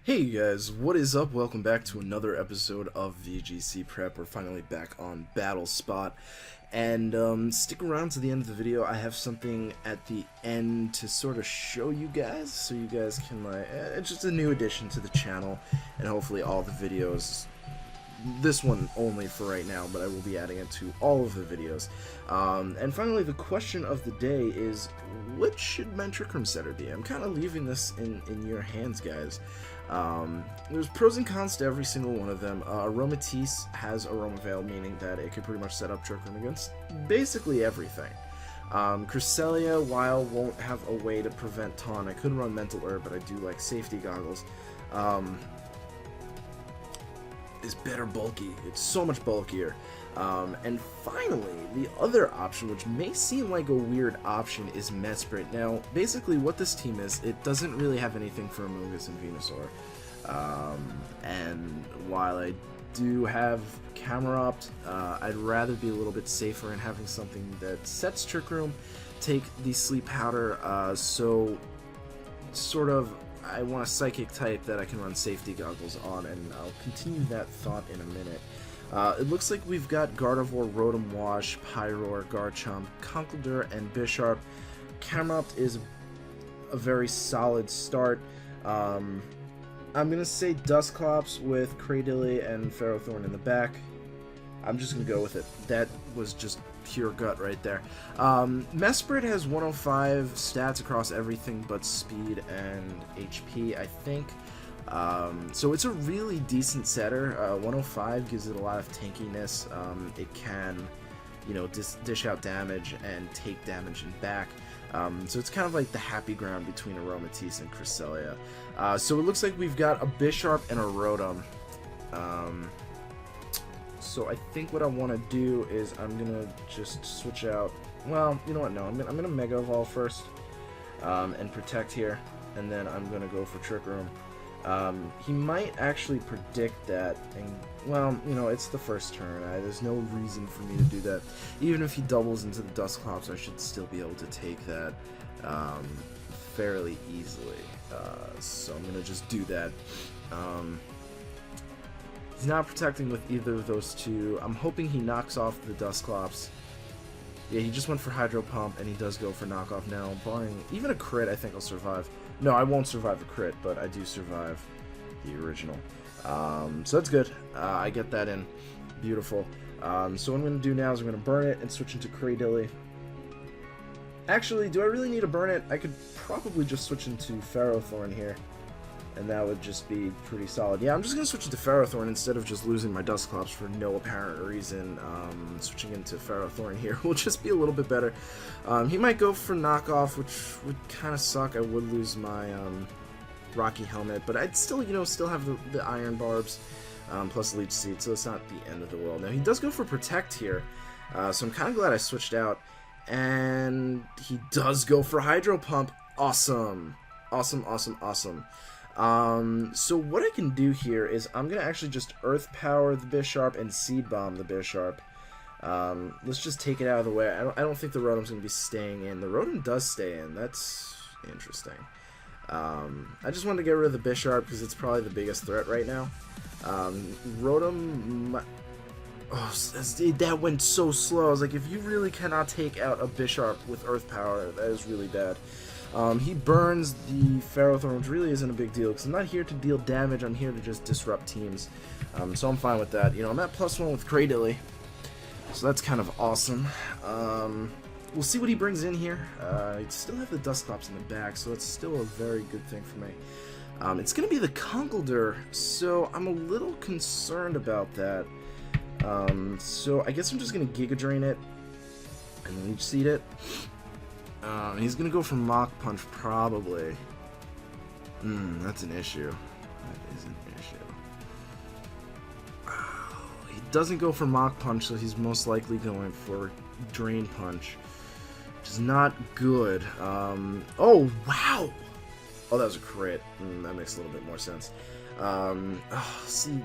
Hey guys, what is up? Welcome back to another episode of VGC Prep. We're finally back on Battle Spot. And stick around to the end of the video. I have something at the end to sort of show you guys, so you guys can it's just a new addition to the channel, and hopefully all the videos, this one only for right now, but I will be adding it to all of the videos. And finally, the question of the day is, which should my Trick Room setter be? I'm kind of leaving this in your hands, guys. There's pros and cons to every single one of them. Aromatisse has Aroma Veil, meaning that it could pretty much set up Trick Room against basically everything. Cresselia, while won't have a way to prevent taunt, I could run Mental Herb, but I do like safety goggles. Is better bulky. It's so much bulkier. And finally, the other option, which may seem like a weird option, is Mesprit. Now, basically what this team is, it doesn't really have anything for Amogus and Venusaur. And while I do have Cameropt, I'd rather be a little bit safer in having something that sets Trick Room, take the Sleep Powder, so sort of I want a Psychic type that I can run Safety Goggles on, and I'll continue that thought in a minute. It looks like we've got Gardevoir, Rotom Wash, Pyroar, Garchomp, Conkeldurr, and Bisharp. Cameropt is a very solid start. I'm going to say Dusclops with Cradily and Ferrothorn in the back. I'm just going to go with it. That was just pure gut right there. Mesprit has 105 stats across everything but speed and HP, I think. So it's a really decent setter. 105 gives it a lot of tankiness. It can, you know, dish out damage and take damage and back. So it's kind of like the happy ground between Aromatisse and Cresselia. So it looks like we've got a Bisharp and a Rotom. So I think what I want to do is I'm gonna just switch out. Well, you know what? No, I'm gonna Mega Evolve first, and Protect here, and then I'm gonna go for Trick Room. He might actually predict that, and well, you know, it's the first turn. There's no reason for me to do that. Even if he doubles into the Dusclops, I should still be able to take that fairly easily. So I'm gonna just do that. He's not protecting with either of those two. I'm hoping he knocks off the Dusclops. Yeah, he just went for Hydro Pump, and he does go for knockoff now. Barring even a crit, I think I'll survive. No, I won't survive a crit, but I do survive the original. So that's good. I get that in. Beautiful. So what I'm going to do now is I'm going to burn it and switch into Cradily. Actually, do I really need to burn it? I could probably just switch into Ferrothorn here, and that would just be pretty solid. Yeah, I'm just going to switch into Ferrothorn instead of just losing my Dusclops for no apparent reason. Switching into Ferrothorn here will just be a little bit better. He might go for knockoff, which would kind of suck. I would lose my Rocky Helmet, but I'd still, you know, still have the Iron Barbs, plus Leech Seed, so it's not the end of the world. Now, he does go for Protect here, so I'm kind of glad I switched out. And he does go for Hydro Pump. Awesome. Awesome, awesome, awesome. So what I can do here is I'm going to actually just Earth Power the Bisharp and Seed Bomb the Bisharp. Let's just take it out of the way. I don't think the Rotom's going to be staying in. The Rotom does stay in. That's interesting. I just wanted to get rid of the Bisharp because it's probably the biggest threat right now. Rotom... Oh, that went so slow. I was like, if you really cannot take out a Bisharp with Earth Power, that is really bad. He burns the Ferrothorn, which really isn't a big deal, because I'm not here to deal damage, I'm here to just disrupt teams. So I'm fine with that. You know, I'm at +1 with Cradily, so that's kind of awesome. We'll see what he brings in here. I still have the Dusclops in the back, so it's still a very good thing for me. It's going to be the Conkeldurr, so I'm a little concerned about that. So I guess I'm just going to Giga Drain it and Leech Seed it. He's going to go for Mach Punch, probably. That's an issue. That is an issue. He doesn't go for Mach Punch, so he's most likely going for Drain Punch, which is not good. Oh, wow! Oh, that was a crit. That makes a little bit more sense. See...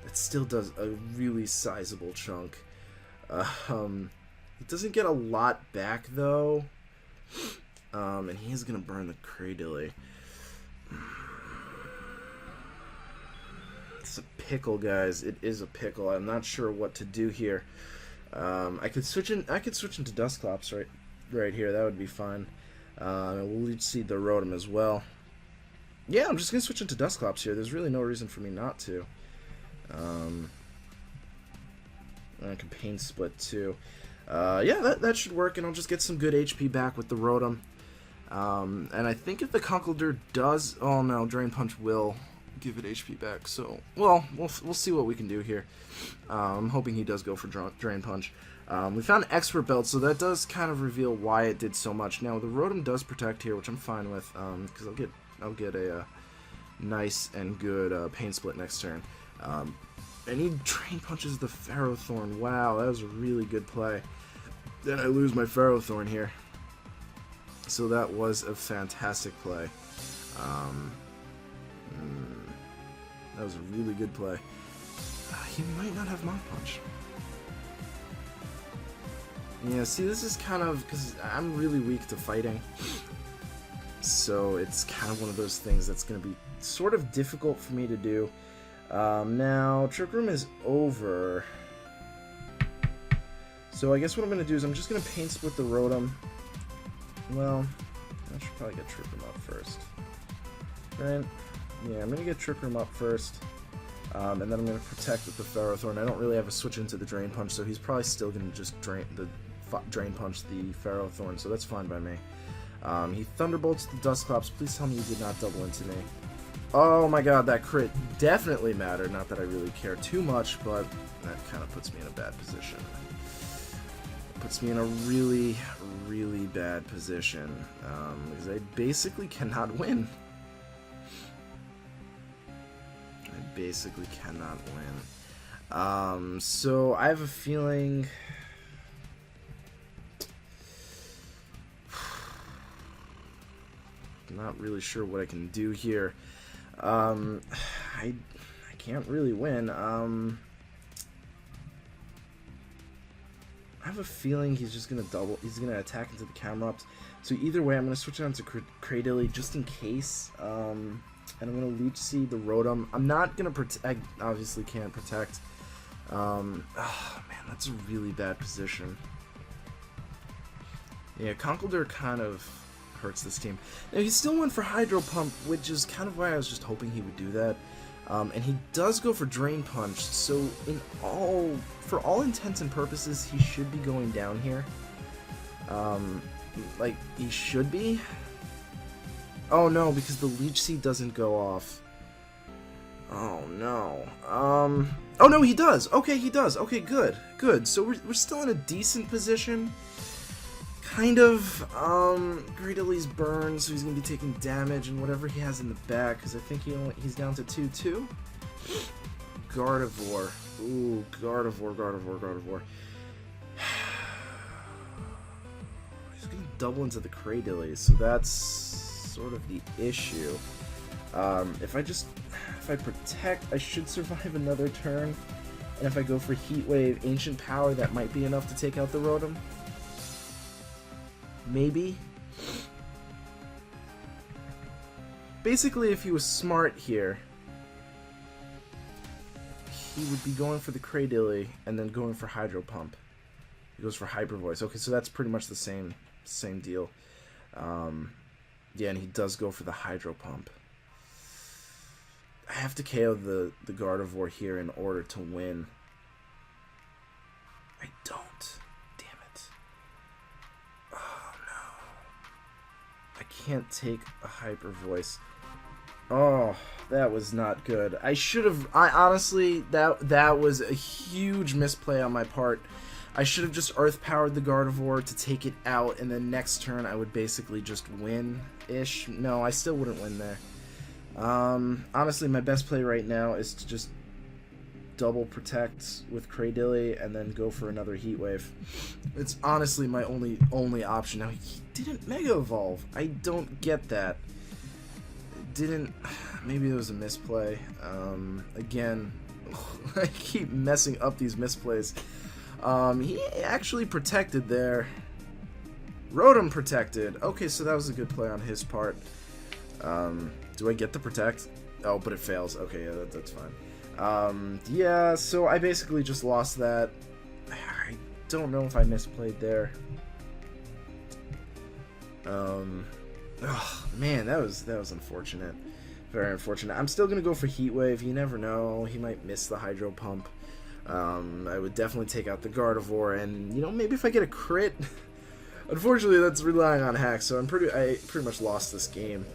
It still does a really sizable chunk. It doesn't get a lot back, though. And he is going to burn the Cradily. It's a pickle, guys. It is a pickle. I'm not sure what to do here. I could switch into Dusclops right here. That would be fine. We'll see the Rotom as well. Yeah, I'm just gonna switch into Dusclops here. There's really no reason for me not to. I can Pain Split too. Yeah, that should work, and I'll just get some good HP back with the Rotom. And I think if the Conkeldurr does, oh no, Drain Punch will give it HP back. So, well, we'll see what we can do here. I'm hoping he does go for Drain Punch. We found Expert Belt, so that does kind of reveal why it did so much. Now the Rotom does protect here, which I'm fine with, because I'll get a nice and good Pain Split next turn. And he Drain Punches the Ferrothorn. Wow, that was a really good play. Then I lose my Ferrothorn here. So that was a fantastic play. That was a really good play. He might not have Mach Punch. Yeah, see, this is kind of, because I'm really weak to fighting. So it's kind of one of those things that's going to be sort of difficult for me to do. Now, Trick Room is over. So I guess what I'm going to do is I'm just going to Pain Split the Rotom. Well, I should probably get Trick Room up first. Right? Yeah, I'm going to get Trick Room up first. And then I'm going to protect with the Ferrothorn. I don't really have a switch into the Drain Punch, so he's probably still going to just Drain Punch the Ferrothorn, so that's fine by me. He Thunderbolts the Dusclops. Please tell me you did not double into me. Oh my god, that crit definitely mattered. Not that I really care too much, but that kind of puts me in a bad position. Puts me in a really, really bad position. Because I basically cannot win. I basically cannot win. So I have a feeling... Not really sure what I can do here. I can't really win. I have a feeling he's just gonna he's gonna attack into the Camerupt. So either way, I'm gonna switch it on to Cradily just in case. And I'm gonna Leech Seed the Rotom. I'm not gonna protect. I obviously can't protect. Oh man, that's a really bad position. Yeah, Conkeldurr kind of hurts this team. Now he still went for Hydro Pump, which is kind of why I was just hoping he would do that. And he does go for Drain Punch, so for all intents and purposes, he should be going down here. Like, he should be. Oh no, because the Leech Seed doesn't go off. Oh no. Oh no, he does. Okay, he does. Okay, good. Good. So we're still in a decent position. Kind of. Greedilly's burned, so he's gonna be taking damage and whatever he has in the back, because I think he's down to 2-2. Gardevoir. Ooh, Gardevoir. He's gonna double into the Cradily, so that's sort of the issue. If I protect, I should survive another turn. And if I go for Heat Wave, Ancient Power, that might be enough to take out the Rotom. Maybe. Basically, if he was smart here, he would be going for the Cradily and then going for Hydro Pump. He goes for Hyper Voice. Okay, so that's pretty much the same deal. Yeah, and he does go for the Hydro Pump. I have to KO the Gardevoir here in order to win. I don't. Damn it. Oh no. I can't take a Hyper Voice. Oh, that was not good. I honestly, that was a huge misplay on my part. I should have just Earth Powered the Gardevoir to take it out, and then next turn I would basically just win-ish. No, I still wouldn't win there. Honestly, my best play right now is to just double protect with Cradily and then go for another Heat Wave. It's honestly my only option. Now, he didn't Mega Evolve. I don't get that. It didn't... Maybe it was a misplay. Again, I keep messing up these misplays. He actually protected there. Rotom protected. Okay, so that was a good play on his part. Do I get the protect? Oh, but it fails. Okay, yeah, that's fine. Yeah, so I basically just lost that. I don't know if I misplayed there. Oh, man, that was unfortunate. Very unfortunate. I'm still gonna go for Heat Wave. You never know. He might miss the Hydro Pump. I would definitely take out the Gardevoir, and you know, maybe if I get a crit. Unfortunately, that's relying on hacks, so I pretty much lost this game.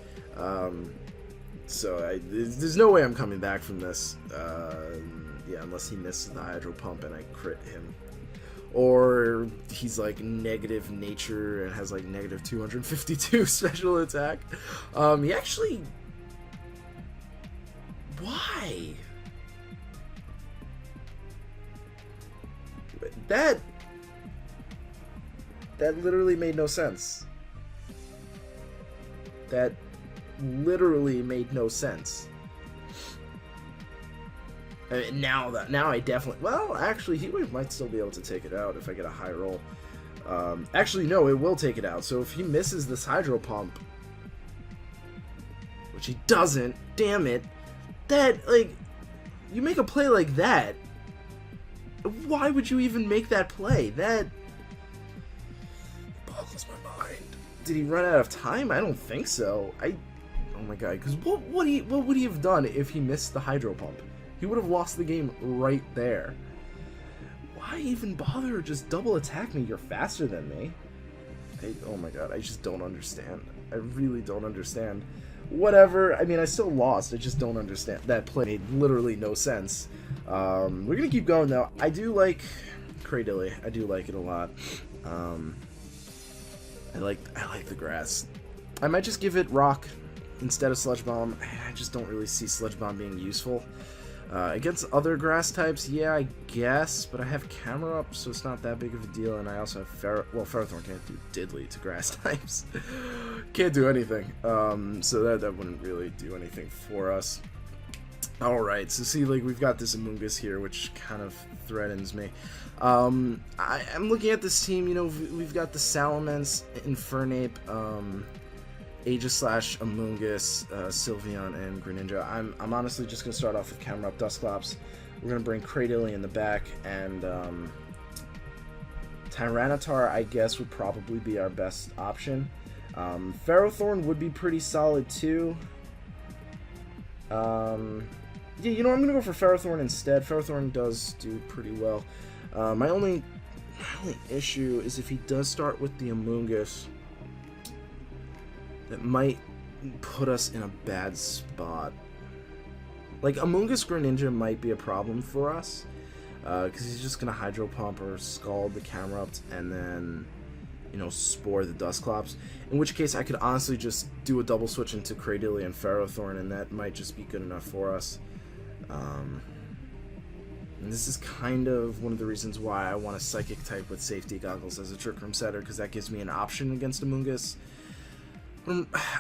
So there's no way I'm coming back from this. Yeah, unless he misses the Hydro Pump and I crit him. Or he's like negative nature and has like negative 252 special attack. He actually... Why? That literally made no sense. That literally made no sense. Now I definitely... Well, actually, Heatwave might still be able to take it out if I get a high roll. Actually, no, it will take it out. So if he misses this Hydro Pump, which he doesn't, damn it, that, like, you make a play like that, why would you even make that play? That boggles my mind. Did he run out of time? I don't think so. Oh my god, because what would he have done if he missed the Hydro Pump? He would have lost the game right there. Why even bother? Just double attack me. You're faster than me. Oh my god, I just don't understand. I really don't understand. Whatever. I mean, I still lost. I just don't understand. That play made literally no sense. We're gonna keep going though. I do like Cresselia. I do like it a lot. I like the grass. I might just give it Rock instead of Sludge Bomb. I just don't really see Sludge Bomb being useful. Against other grass types, yeah, I guess, but I have Camera Up, so it's not that big of a deal, and I also have Ferrothorn can't do diddly to grass types. Can't do anything, so that wouldn't really do anything for us. Alright, so see, like, we've got this Amoonguss here, which kind of threatens me. I'm looking at this team, you know, we've got the Salamence, Infernape, Aegislash, Amoonguss, Sylveon, and Greninja. I'm honestly just going to start off with Camera Up Dusclops. We're going to bring Cresselia in the back, and Tyranitar, I guess, would probably be our best option. Ferrothorn would be pretty solid, too. Yeah, you know, I'm going to go for Ferrothorn instead. Ferrothorn does do pretty well. My only issue is if he does start with the Amoonguss, that might put us in a bad spot. Like, Amoonguss Greninja might be a problem for us, because he's just going to Hydro Pump or Scald the Camera Up and then, you know, Spore the Dusclops. In which case, I could honestly just do a double switch into Cresselia and Ferrothorn, and that might just be good enough for us. And this is kind of one of the reasons why I want a Psychic type with Safety Goggles as a Trick Room setter, because that gives me an option against Amoonguss.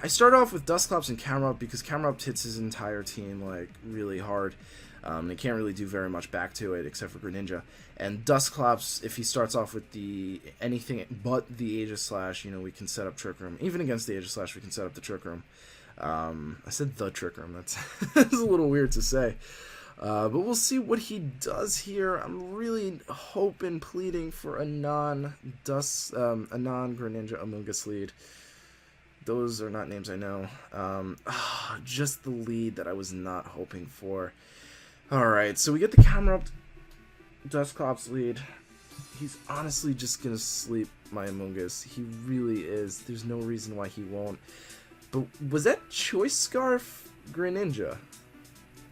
I start off with Dusclops and Camera Up because Camera Up hits his entire team like really hard. They can't really do very much back to it except for Greninja. And Dusclops, if he starts off with the anything but the Aegislash, you know, we can set up Trick Room. Even against the Aegislash, we can set up the Trick Room. I said the Trick Room. That's a little weird to say. But we'll see what he does here. I'm really hoping, pleading for a non-Greninja Amoonguss lead. Those are not names I know. Just the lead that I was not hoping for. Alright, so we get the Camera Up Dusclops lead. He's honestly just going to sleep my Amoonguss. He really is. There's no reason why he won't. But was that Choice Scarf Greninja?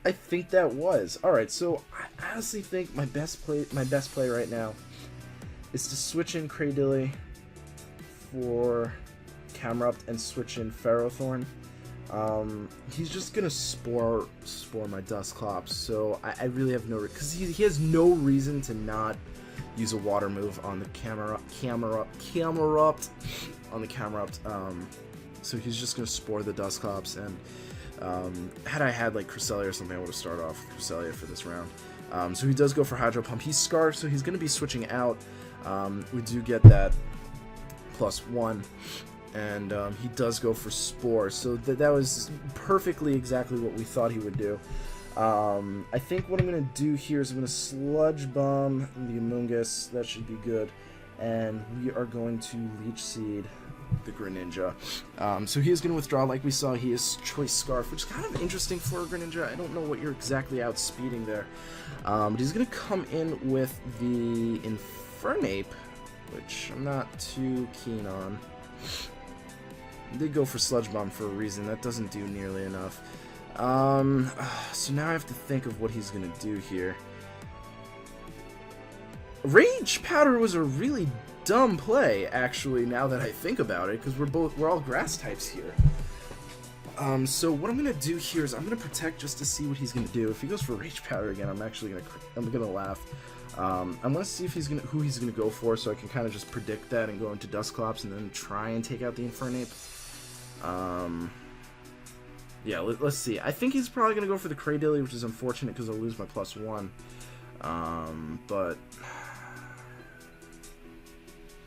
I think that was. Alright, so I honestly think my best play right now is to switch in Cresselia for Camera Up and switch in Ferrothorn. He's just gonna spore my Dusclops, so I really have no because he has no reason to not use a water move on the camera up on the Camera Up. So he's just gonna spore the Dusclops, and had I had like Cresselia or something, I would have started off with Cresselia for this round. So he does go for Hydro Pump. He's Scarf, so he's gonna be switching out. We do get that +1. and he does go for Spore, so that was perfectly exactly what we thought he would do. I think what I'm going to do here is I'm going to Sludge Bomb the Amoonguss. That should be good. And we are going to Leech Seed the Greninja. So he is going to withdraw. Like we saw, he is Choice Scarf, which is kind of interesting for a Greninja. I don't know what you're exactly outspeeding there. But he's going to come in with the Infernape, which I'm not too keen on. I did go for Sludge Bomb for a reason. That doesn't do nearly enough. So now I have to think of what he's going to do here. Rage Powder was a really dumb play, actually, now that I think about it, because we're all grass types here. So what I'm gonna do here is I'm gonna protect just to see what he's gonna do. If he goes for Rage Powder again, I'm gonna laugh. I'm gonna see if who he's gonna go for, so I can kind of just predict that and go into Dusclops and then try and take out the Infernape. Yeah, let's see. I think he's probably gonna go for the Cradilly, which is unfortunate because I'll lose my +1. But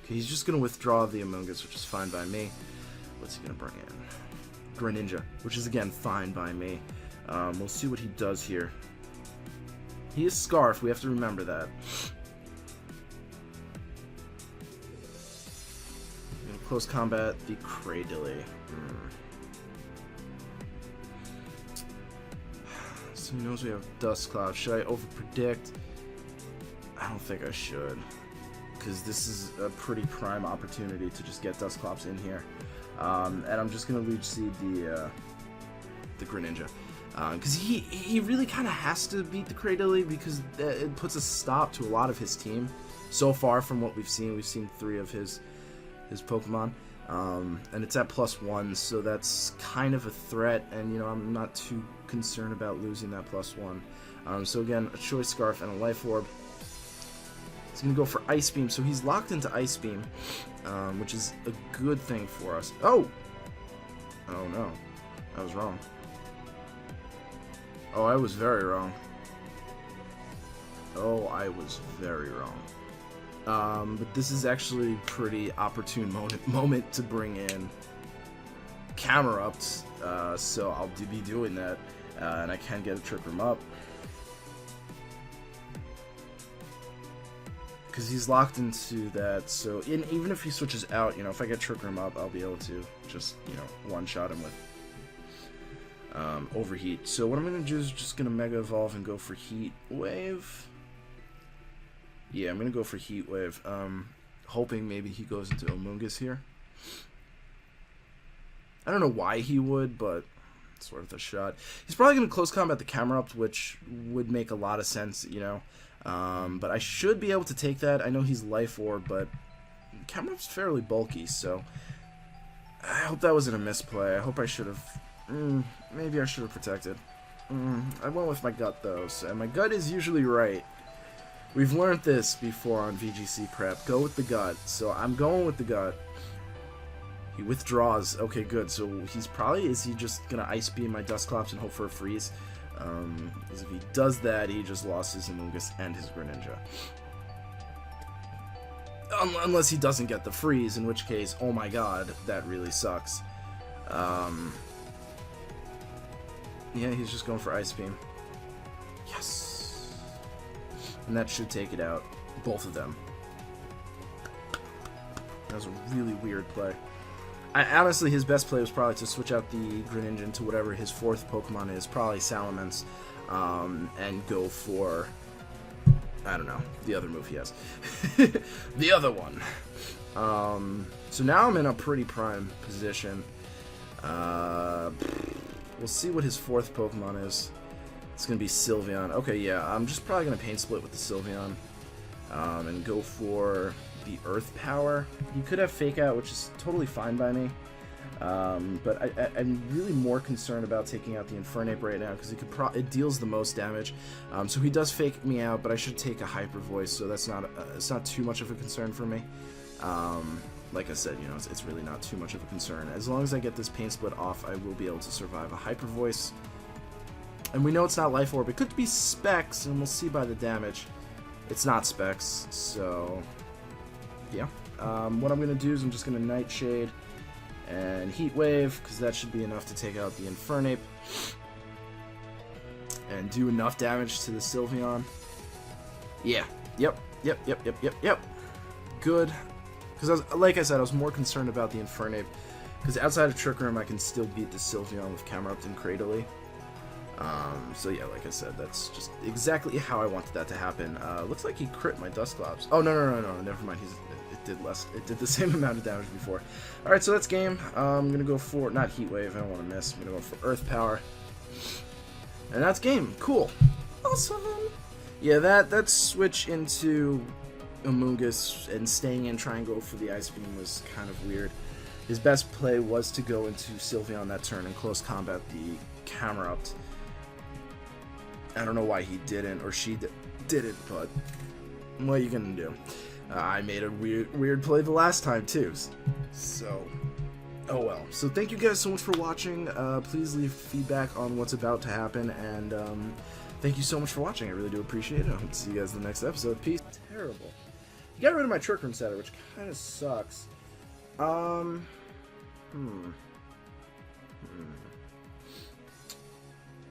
okay, he's just going to withdraw the Amoonguss, which is fine by me. What's he going to bring in? Greninja, which is, again, fine by me. We'll see what he does here. He is Scarf. We have to remember that. In close combat, the Cradilly. So he knows we have Dusclops. Should I overpredict? I don't think I should, because this is a pretty prime opportunity to just get Dusclops in here. And I'm just going to Leech Seed the Greninja. Because he really kind of has to beat the Cradilly, because it puts a stop to a lot of his team. So far from what we've seen 3 of his Pokemon. And it's at +1, so that's kind of a threat, and you know, I'm not too concerned about losing that +1. So again, a Choice Scarf and a Life Orb. He's going to go for Ice Beam, so he's locked into Ice Beam, which is a good thing for us. Oh! Oh no. I was wrong. Oh, I was very wrong. Oh, I was very wrong. But this is actually a pretty opportune moment to bring in Camera-Ups, so I'll be doing that, and I can get a Trick Room up. Because he's locked into that, so even if he switches out, you know, if I get Trick Room up, I'll be able to just, you know, one-shot him with Overheat. So what I'm going to do is just going to Mega Evolve and go for Heat Wave. Yeah, I'm going to go for Heat Wave, hoping maybe he goes into Amoonguss here. I don't know why he would, but it's worth a shot. He's probably going to close combat the Camera-Ups, which would make a lot of sense, you know. But I should be able to take that. I know he's Life Orb, but Camera-Up's fairly bulky, so I hope that wasn't a misplay. I hope I should have... maybe I should have protected. I went with my gut, though, and my gut is usually right. We've learned this before on VGC prep. Go with the gut, so I'm going with the gut. He withdraws. Okay, good. So he's probably... Is he just going to Ice Beam my Dusclops and hope for a freeze? Because if he does that, he just lost his Amoonguss and his Greninja. Unless he doesn't get the freeze, in which case, oh my god, that really sucks. Yeah, he's just going for Ice Beam. Yes! And that should take it out. Both of them. That was a really weird play. Honestly, his best play was probably to switch out the Greninja into whatever his 4th Pokemon is, probably Salamence, and go for, I don't know, the other move he has. The other one. So now I'm in a pretty prime position. We'll see what his 4th Pokemon is. It's going to be Sylveon. Okay, yeah, I'm just probably going to Pain Split with the Sylveon, and go for the Earth Power. You could have Fake Out, which is totally fine by me, but I'm really more concerned about taking out the Infernape right now, because it deals the most damage. So he does Fake me out, but I should take a Hyper Voice, so that's not it's not too much of a concern for me. Like I said, you know, it's really not too much of a concern. As long as I get this Pain Split off, I will be able to survive a Hyper Voice. And we know it's not Life Orb. It could be Specs, and we'll see by the damage. It's not Specs, so... yeah. What I'm going to do is I'm just going to Nightshade And Heat Wave, because that should be enough to take out the Infernape. And do enough damage to the Sylveon. Yeah. Yep. Good. Because, like I said, I was more concerned about the Infernape. Because outside of Trick Room, I can still beat the Sylveon with Camerupt and Cradily. So yeah, like I said, that's just exactly how I wanted that to happen. Looks like he crit my Dusclops. Oh, no, never mind. It did the same amount of damage before. Alright, so that's game. I'm gonna go for, not Heat Wave, I don't want to miss. I'm gonna go for Earth Power. And that's game. Cool. Awesome. Yeah, that switch into Amoonguss and staying in, try and go for the Ice Beam was kind of weird. His best play was to go into Sylveon that turn and close combat the Camerupt. I don't know why he didn't, or she didn't, but what are you gonna do? I made a weird play the last time too, so oh well. So thank you guys so much for watching. Please leave feedback on what's about to happen, and thank you so much for watching. I really do appreciate it. I hope to see you guys in the next episode. Peace. Terrible. You got rid of my Trick Room setter, which kind of sucks.